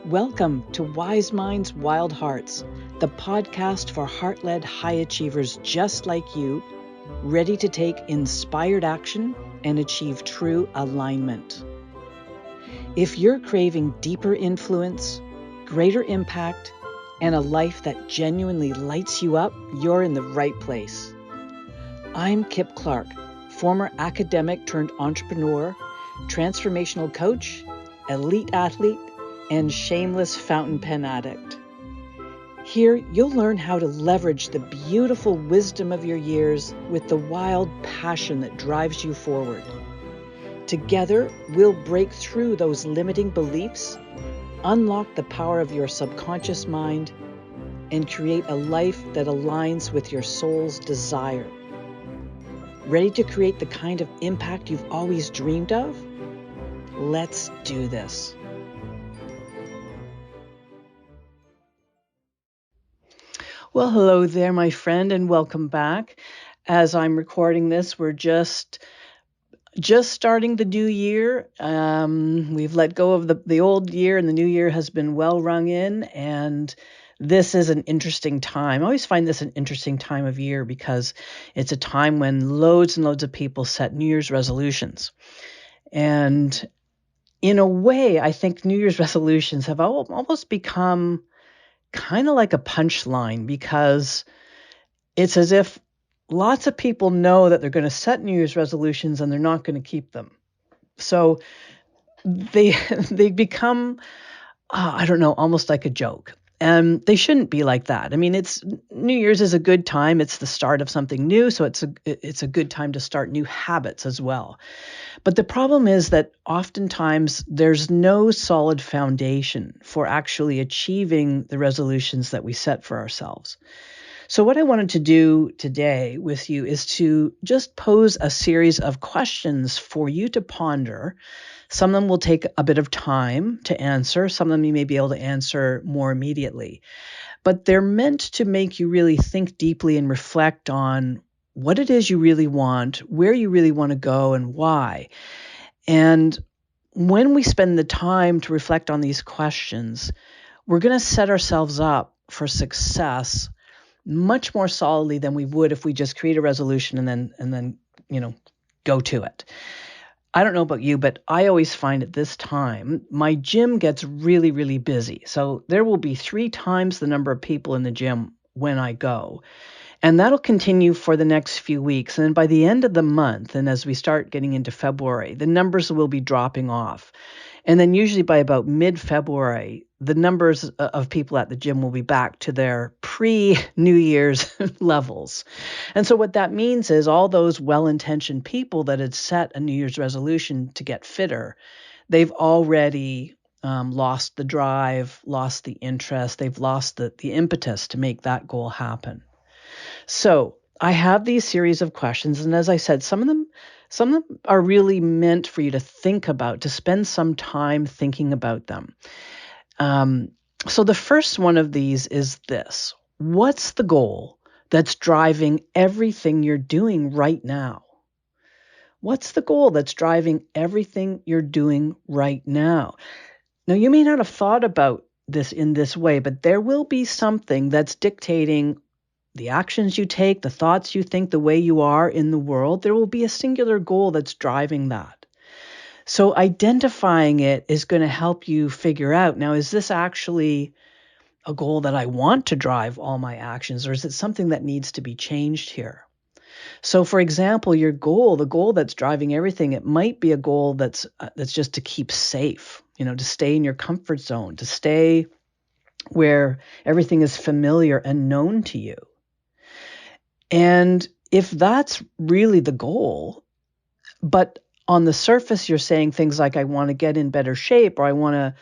Welcome to Wise Minds, Wild Hearts, the podcast for heart-led high achievers just like you, ready to take inspired action and achieve true alignment. If you're craving deeper influence, greater impact, and a life that genuinely lights you up, you're in the right place. I'm Kip Clark, former academic turned entrepreneur, transformational coach, elite athlete, and shameless fountain pen addict. Here, you'll learn how to leverage the beautiful wisdom of your years with the wild passion that drives you forward. Together, we'll break through those limiting beliefs, unlock the power of your subconscious mind, and create a life that aligns with your soul's desire. Ready to create the kind of impact you've always dreamed of? Let's do this. Well, hello there, my friend, and welcome back. As I'm recording this, we're just starting the new year. We've let go of the old year, and the new year has been well rung in, and this is an interesting time. I always find this an interesting time of year because it's a time when loads and loads of people set New Year's resolutions. And in a way, I think New Year's resolutions have almost become kind of like a punchline, because it's as if lots of people know that they're going to set New Year's resolutions and they're not going to keep them. So they become, almost like a joke. And they shouldn't be like that. I mean, New Year's is a good time. It's the start of something new, so it's a good time to start new habits as well. But the problem is that oftentimes there's no solid foundation for actually achieving the resolutions that we set for ourselves. So what I wanted to do today with you is to just pose a series of questions for you to ponder. Some of them will take a bit of time to answer. Some of them you may be able to answer more immediately. But they're meant to make you really think deeply and reflect on what it is you really want, where you really want to go, and why. And when we spend the time to reflect on these questions, we're going to set ourselves up for success much more solidly than we would if we just create a resolution and then go to it. I don't know about you, but I always find at this time, my gym gets really, really busy. So there will be 3 times the number of people in the gym when I go. And that'll continue for the next few weeks. And then by the end of the month, and as we start getting into February, the numbers will be dropping off. And then usually by about mid-February, the numbers of people at the gym will be back to their pre-New Year's levels. And so what that means is all those well-intentioned people that had set a New Year's resolution to get fitter, they've already lost the drive, lost the interest, they've lost the impetus to make that goal happen. So I have these series of questions, and as I said, some of them are really meant for you to think about, to spend some time thinking about them. So the first one of these is this: what's the goal that's driving everything you're doing right now? What's the goal that's driving everything you're doing right now? Now, you may not have thought about this in this way, but there will be something that's dictating the actions you take, the thoughts you think, the way you are in the world. There will be a singular goal that's driving that. So identifying it is going to help you figure out, now, is this actually a goal that I want to drive all my actions, or is it something that needs to be changed here? So, for example, your goal, the goal that's driving everything, it might be a goal that's just to keep safe, to stay in your comfort zone, to stay where everything is familiar and known to you. And if that's really the goal, but on the surface you're saying things like, I want to get in better shape, or I want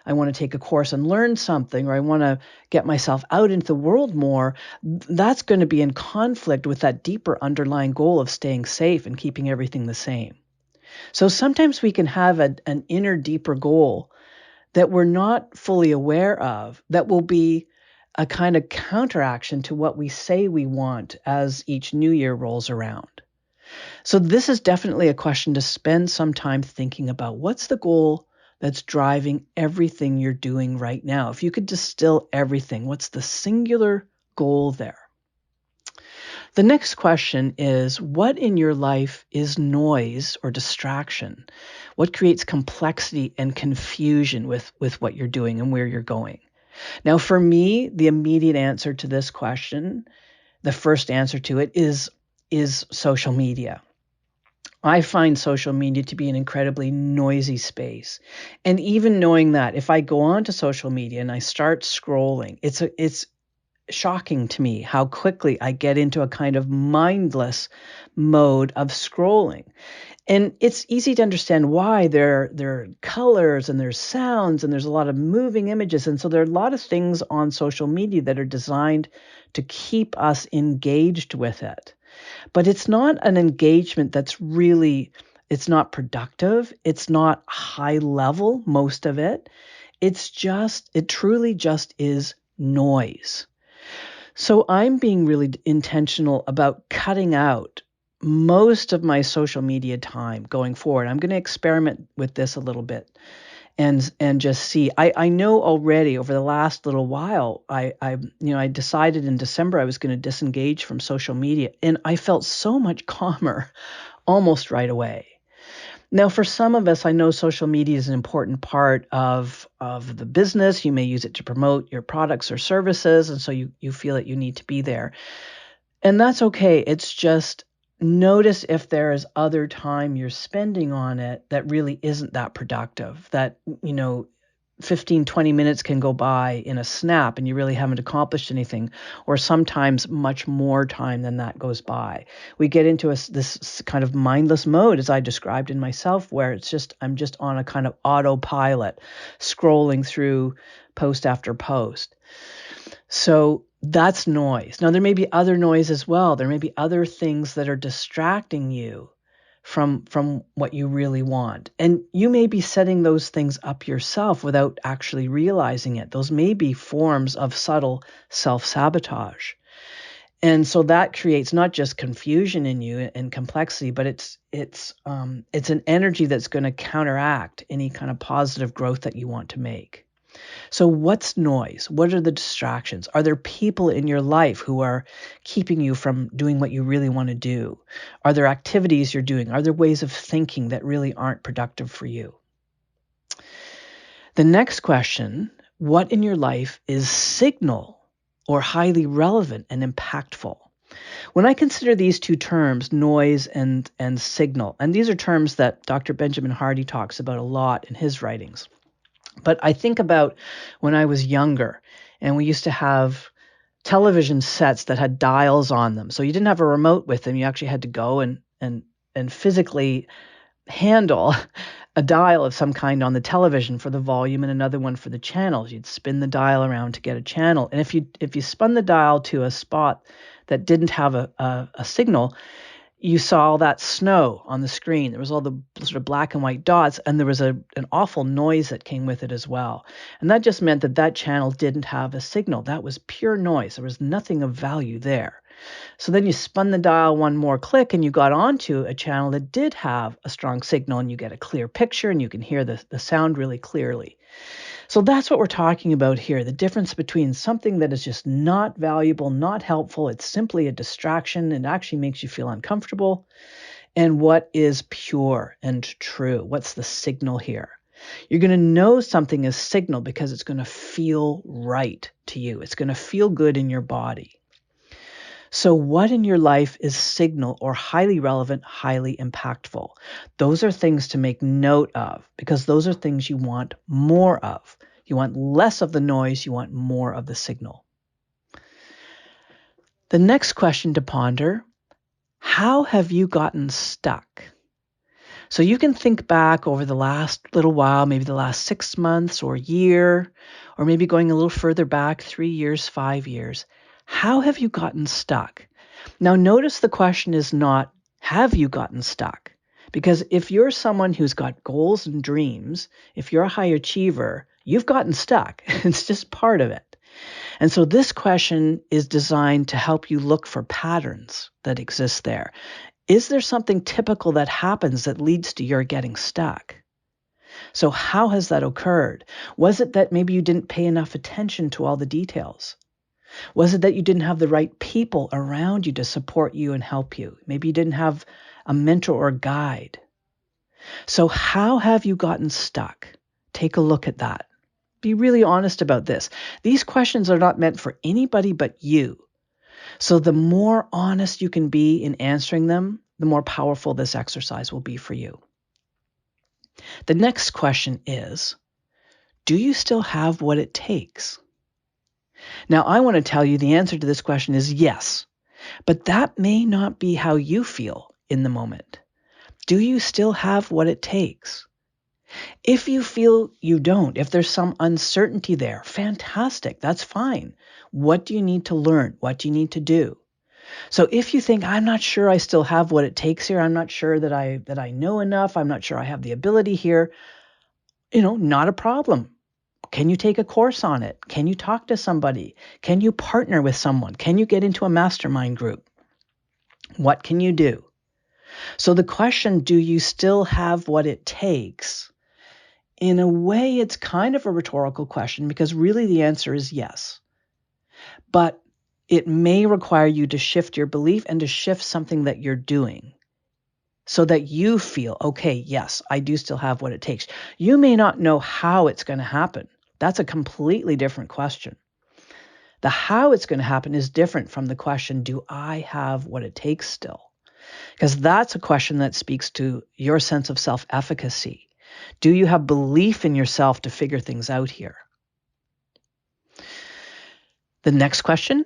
to take a course and learn something, or I want to get myself out into the world more, that's going to be in conflict with that deeper underlying goal of staying safe and keeping everything the same. So sometimes we can have an inner, deeper goal that we're not fully aware of, that will be a kind of counteraction to what we say we want as each new year rolls around. So this is definitely a question to spend some time thinking about. What's the goal that's driving everything you're doing right now? If you could distill everything, what's the singular goal there? The next question is, what in your life is noise or distraction? What creates complexity and confusion with what you're doing and where you're going? Now, for me, the immediate answer to this question, the first answer to it is social media. I find social media to be an incredibly noisy space. And even knowing that, if I go onto social media and I start scrolling, it's shocking to me how quickly I get into a kind of mindless mode of scrolling. And it's easy to understand why. There are colors and there's sounds and there's a lot of moving images. And so there are a lot of things on social media that are designed to keep us engaged with it. But it's not an engagement that's really, it's not productive. It's not high level, most of it. It truly just is noise. So I'm being really intentional about cutting out most of my social media time going forward. I'm going to experiment with this a little bit and just see. I know already over the last little while, I decided in December I was going to disengage from social media, and I felt so much calmer almost right away. Now, for some of us, I know social media is an important part of the business. You may use it to promote your products or services, and so you feel that you need to be there. And that's okay. It's just notice if there is other time you're spending on it that really isn't that productive, that, 15, 20 minutes can go by in a snap and you really haven't accomplished anything, or sometimes much more time than that goes by. We get into this kind of mindless mode, as I described in myself, where I'm just on a kind of autopilot, scrolling through post after post. So that's noise. Now, there may be other noise as well. There may be other things that are distracting you from what you really want. And you may be setting those things up yourself without actually realizing it. Those may be forms of subtle self-sabotage. And so that creates not just confusion in you and complexity, but it's an energy that's going to counteract any kind of positive growth that you want to make. So what's noise? What are the distractions? Are there people in your life who are keeping you from doing what you really want to do? Are there activities you're doing? Are there ways of thinking that really aren't productive for you? The next question, what in your life is signal or highly relevant and impactful? When I consider these two terms, noise and signal, and these are terms that Dr. Benjamin Hardy talks about a lot in his writings. But I think about when I was younger and we used to have television sets that had dials on them. So you didn't have a remote with them. You actually had to go and physically handle a dial of some kind on the television for the volume and another one for the channels. You'd spin the dial around to get a channel. And if you spun the dial to a spot that didn't have a signal, you saw all that snow on the screen. There was all the sort of black and white dots, and there was an awful noise that came with it as well. And that just meant that channel didn't have a signal. That was pure noise. There was nothing of value there. So then you spun the dial one more click, and you got onto a channel that did have a strong signal, and you get a clear picture, and you can hear the sound really clearly. So that's what we're talking about here, the difference between something that is just not valuable, not helpful, it's simply a distraction, it actually makes you feel uncomfortable, and what is pure and true. What's the signal here? You're going to know something is signal because it's going to feel right to you. It's going to feel good in your body. So what in your life is signal or highly relevant, highly impactful? Those are things to make note of because those are things you want more of. You want less of the noise, you want more of the signal. The next question to ponder, how have you gotten stuck? So you can think back over the last little while, maybe the last 6 months or year, or maybe going a little further back, 3 years, 5 years. How have you gotten stuck? Now, notice the question is not, have you gotten stuck? Because if you're someone who's got goals and dreams, if you're a high achiever, you've gotten stuck. It's just part of it. And so this question is designed to help you look for patterns that exist there. Is there something typical that happens that leads to your getting stuck? So how has that occurred? Was it that maybe you didn't pay enough attention to all the details? Was it that you didn't have the right people around you to support you and help you? Maybe you didn't have a mentor or a guide. So how have you gotten stuck? Take a look at that. Be really honest about this. These questions are not meant for anybody but you. So the more honest you can be in answering them, the more powerful this exercise will be for you. The next question is, do you still have what it takes? Now, I want to tell you the answer to this question is yes, but that may not be how you feel in the moment. Do you still have what it takes? If you feel you don't, if there's some uncertainty there, fantastic, that's fine. What do you need to learn? What do you need to do? So if you think, I'm not sure I still have what it takes here, I'm not sure that I know enough, I'm not sure I have the ability here, not a problem. Can you take a course on it? Can you talk to somebody? Can you partner with someone? Can you get into a mastermind group? What can you do? So the question, do you still have what it takes? In a way, it's kind of a rhetorical question because really the answer is yes. But it may require you to shift your belief and to shift something that you're doing so that you feel, okay, yes, I do still have what it takes. You may not know how it's going to happen. That's a completely different question. The how it's going to happen is different from the question, do I have what it takes still? Because that's a question that speaks to your sense of self-efficacy. Do you have belief in yourself to figure things out here? The next question,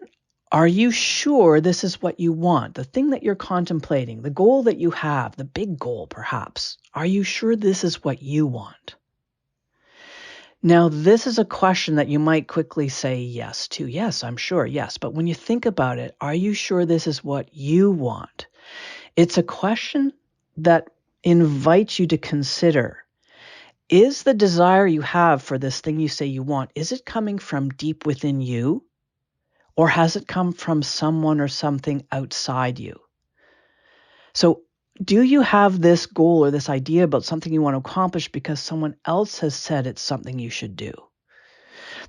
are you sure this is what you want? The thing that you're contemplating, the goal that you have, the big goal perhaps, are you sure this is what you want? Now, this is a question that you might quickly say yes to. Yes, I'm sure, yes. But when you think about it, are you sure this is what you want? It's a question that invites you to consider, is the desire you have for this thing you say you want, is it coming from deep within you? Or has it come from someone or something outside you? So do you have this goal or this idea about something you want to accomplish because someone else has said it's something you should do?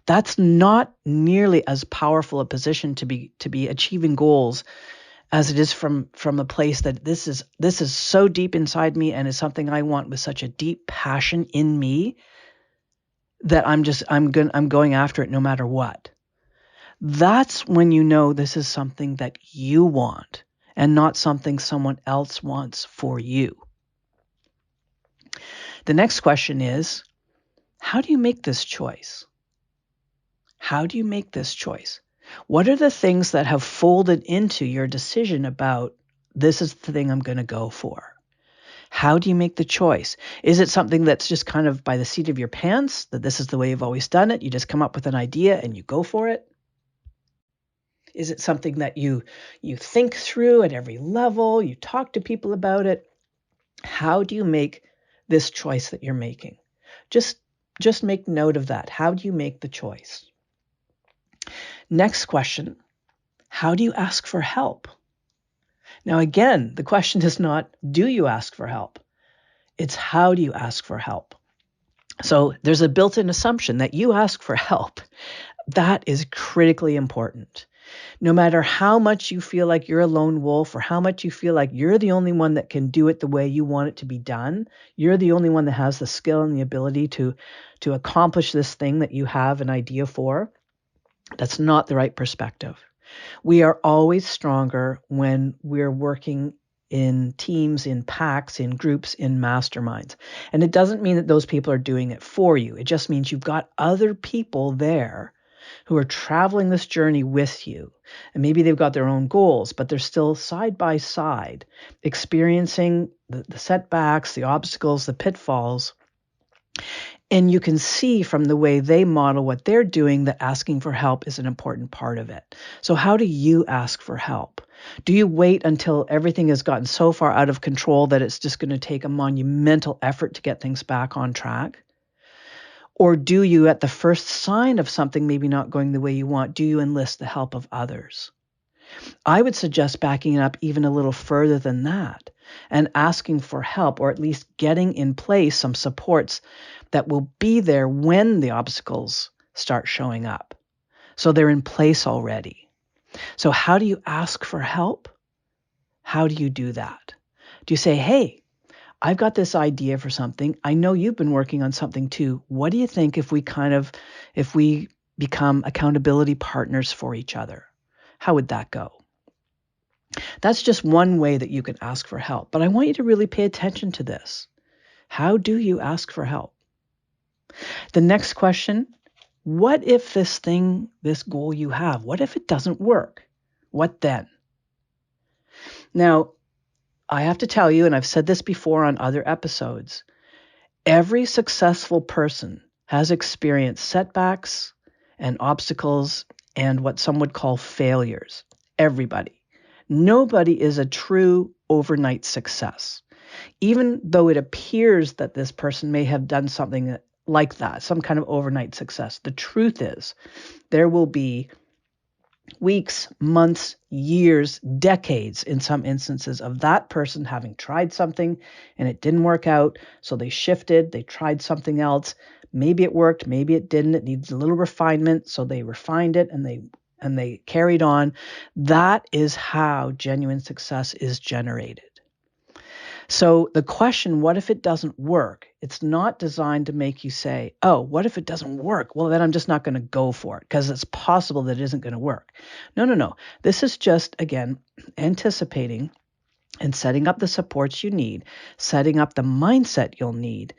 That's not nearly as powerful a position to be achieving goals as it is from a place that this is so deep inside me and is something I want with such a deep passion in me that I'm going after it no matter what. That's when you know this is something that you want and not something someone else wants for you. The next question is, how do you make this choice? How do you make this choice? What are the things that have folded into your decision about this is the thing I'm going to go for? How do you make the choice? Is it something that's just kind of by the seat of your pants, that this is the way you've always done it? You just come up with an idea and you go for it? Is it something that you think through at every level? You talk to people about it? How do you make this choice that you're making? Just make note of that. How do you make the choice? Next question, how do you ask for help? Now, again, the question is not, do you ask for help? It's how do you ask for help? So there's a built-in assumption that you ask for help. That is critically important. No matter how much you feel like you're a lone wolf or how much you feel like you're the only one that can do it the way you want it to be done, you're the only one that has the skill and the ability to accomplish this thing that you have an idea for, that's not the right perspective. We are always stronger when we're working in teams, in packs, in groups, in masterminds. And it doesn't mean that those people are doing it for you. It just means you've got other people there who are traveling this journey with you. And maybe they've got their own goals, but they're still side by side, experiencing the setbacks, the obstacles, the pitfalls. And you can see from the way they model what they're doing that asking for help is an important part of it. So how do you ask for help? Do you wait until everything has gotten so far out of control that it's just going to take a monumental effort to get things back on track? Or do you, at the first sign of something maybe not going the way you want, do you enlist the help of others? I would suggest backing it up even a little further than that. and asking for help, or at least getting in place some supports that will be there when the obstacles start showing up. So they're in place already. So how do you ask for help? How do you do that? Do you say, hey, I've got this idea for something. I know you've been working on something too. What do you think if we become accountability partners for each other? How would that go? That's just one way that you can ask for help. But I want you to really pay attention to this. How do you ask for help? The next question, what if this goal you have, what if it doesn't work? What then? Now, I have to tell you, and I've said this before on other episodes, every successful person has experienced setbacks and obstacles and what some would call failures. Everybody. Nobody is a true overnight success. Even though it appears that this person may have done something like that, some kind of overnight success, the truth is there will be weeks, months, years, decades in some instances of that person having tried something and it didn't work out. So they shifted, they tried something else. Maybe it worked, maybe it didn't. It needs a little refinement. So they refined it and they carried on. That is how genuine success is generated. So the question, what if it doesn't work? It's not designed to make you say, oh, what if it doesn't work? Well, then I'm just not going to go for it because it's possible that it isn't going to work. No. This is just, again, anticipating and setting up the supports you need, setting up the mindset you'll need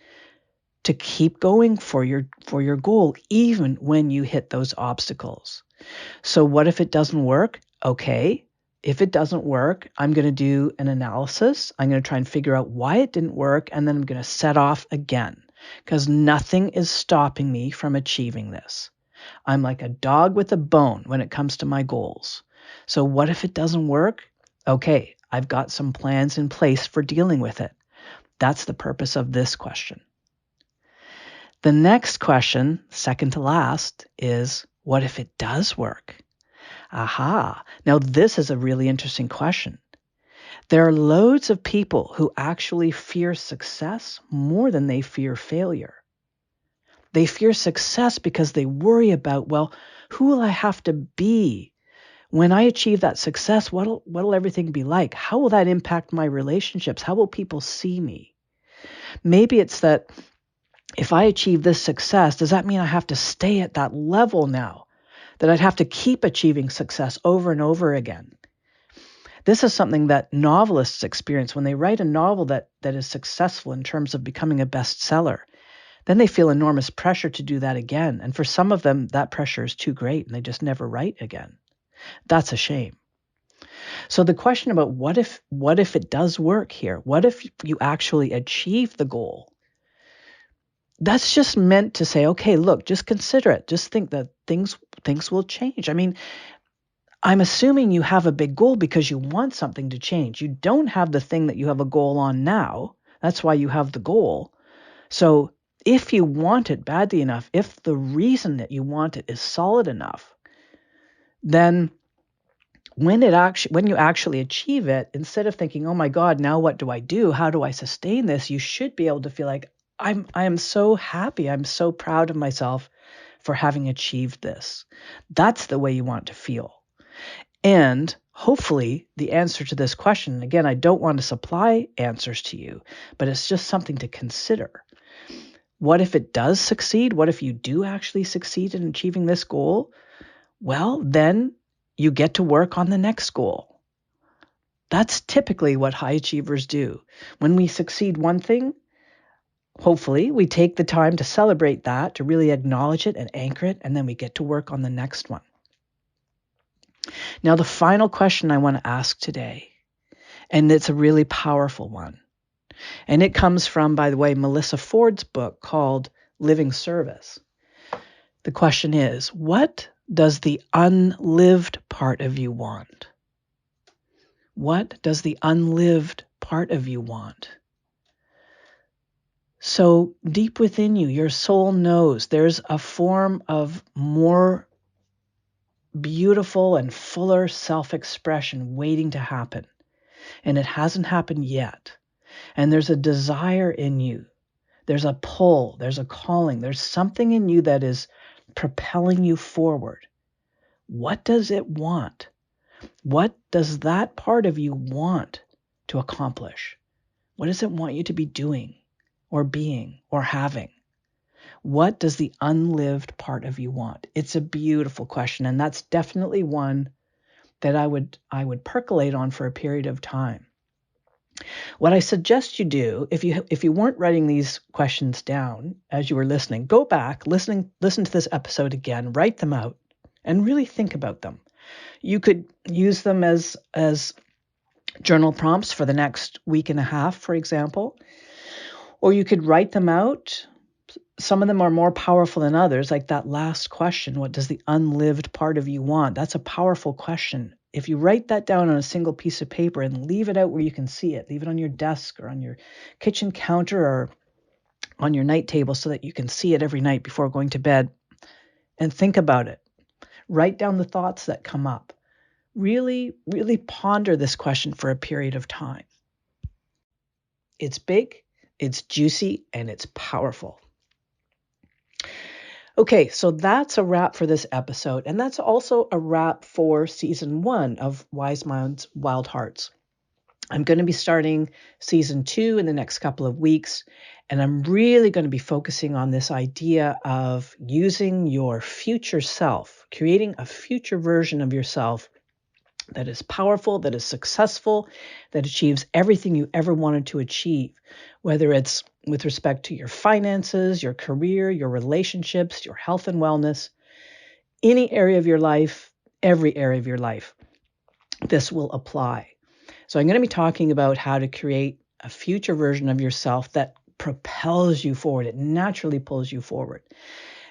to keep going for your goal, even when you hit those obstacles. So what if it doesn't work? Okay. If it doesn't work, I'm going to do an analysis. I'm going to try and figure out why it didn't work, and then I'm going to set off again because nothing is stopping me from achieving this. I'm like a dog with a bone when it comes to my goals. So what if it doesn't work? Okay, I've got some plans in place for dealing with it. That's the purpose of this question. The next question, second to last, is what if it does work? Aha. Now, this is a really interesting question. There are loads of people who actually fear success more than they fear failure. They fear success because they worry about, well, who will I have to be? When I achieve that success, what'll everything be like? How will that impact my relationships? How will people see me? Maybe it's that if I achieve this success, does that mean I have to stay at that level now? That I'd have to keep achieving success over and over again. This is something that novelists experience when they write a novel that is successful in terms of becoming a bestseller. Then they feel enormous pressure to do that again. And for some of them, that pressure is too great and they just never write again. That's a shame. So the question about what if it does work here? What if you actually achieve the goal? That's just meant to say, okay, look, just consider it. Just think that things will change. I mean, I'm assuming you have a big goal because you want something to change. You don't have the thing that you have a goal on now. That's why you have the goal. So if you want it badly enough, if the reason that you want it is solid enough, then when you actually achieve it, instead of thinking, oh my God, now what do I do? How do I sustain this? You should be able to feel like, I am so happy. I'm so proud of myself for having achieved this. That's the way you want to feel. And hopefully the answer to this question, again, I don't want to supply answers to you, but it's just something to consider. What if it does succeed? What if you do actually succeed in achieving this goal? Well, then you get to work on the next goal. That's typically what high achievers do. When we succeed one thing, hopefully we take the time to celebrate that, to really acknowledge it and anchor it, and then we get to work on the next one. Now, the final question I want to ask today, and it's a really powerful one, and it comes from, by the way, Melissa Ford's book called Living Service. The question is, what does the unlived part of you want? What does the unlived part of you want? So deep within you, your soul knows there's a form of more beautiful and fuller self-expression waiting to happen. and it hasn't happened yet, and there's a desire in you, there's a pull, there's a calling, there's something in you that is propelling you forward. What does it want? What does that part of you want to accomplish? What does it want you to be doing or being or having? What does the unlived part of you want? It's a beautiful question, and that's definitely one that I would percolate on for a period of time. What I suggest you do, if you weren't writing these questions down as you were listening, go back, listen to this episode again, write them out, and really think about them. You could use them as journal prompts for the next week and a half, for example, or you could write them out. Some of them are more powerful than others, like that last question, what does the unlived part of you want? That's a powerful question. If you write that down on a single piece of paper and leave it out where you can see it, leave it on your desk or on your kitchen counter or on your night table so that you can see it every night before going to bed, and think about it. Write down the thoughts that come up. Really, really ponder this question for a period of time. It's big, it's juicy, and it's powerful. Okay, so that's a wrap for this episode, and that's also a wrap for season 1 of Wise Minds, Wild Hearts. I'm going to be starting season 2 in the next couple of weeks, and I'm really going to be focusing on this idea of using your future self, creating a future version of yourself that is powerful, that is successful, that achieves everything you ever wanted to achieve, whether it's with respect to your finances, your career, your relationships, your health and wellness, any area of your life, every area of your life, this will apply. So I'm going to be talking about how to create a future version of yourself that propels you forward. It naturally pulls you forward.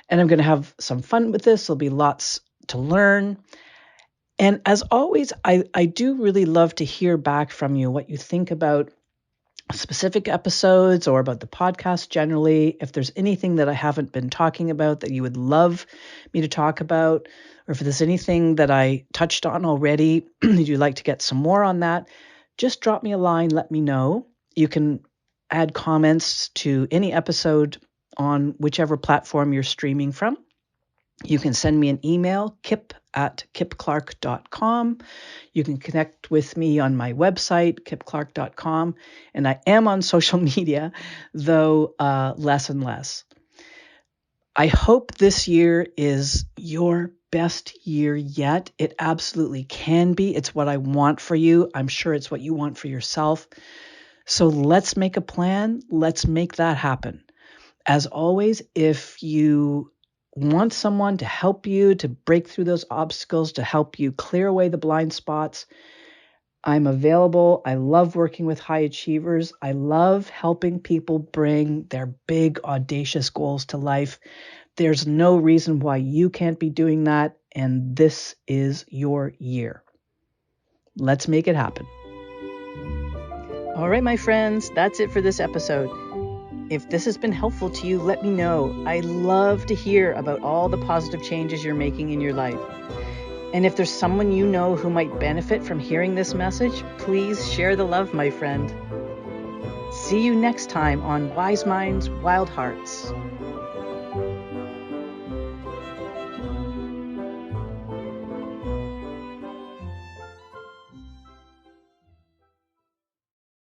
And I'm going to have some fun with this. There'll be lots to learn. And as always, I do really love to hear back from you, what you think about specific episodes or about the podcast generally. If there's anything that I haven't been talking about that you would love me to talk about, or if there's anything that I touched on already, you'd like to get some more on that, just drop me a line, let me know. You can add comments to any episode on whichever platform you're streaming from. You can send me an email, kip@kipclark.com. You can connect with me on my website, kipclark.com. And I am on social media, though less and less. I hope this year is your best year yet. It absolutely can be. It's what I want for you. I'm sure it's what you want for yourself. So let's make a plan. Let's make that happen. As always, if you want someone to help you to break through those obstacles, to help you clear away the blind spots, I'm available. I love working with high achievers. I love helping people bring their big, audacious goals to life. There's no reason why you can't be doing that, and this is your year. Let's make it happen. All right, my friends, that's it for this episode. If this has been helpful to you, let me know. I love to hear about all the positive changes you're making in your life. And if there's someone you know who might benefit from hearing this message, please share the love, my friend. See you next time on Wise Minds, Wild Hearts.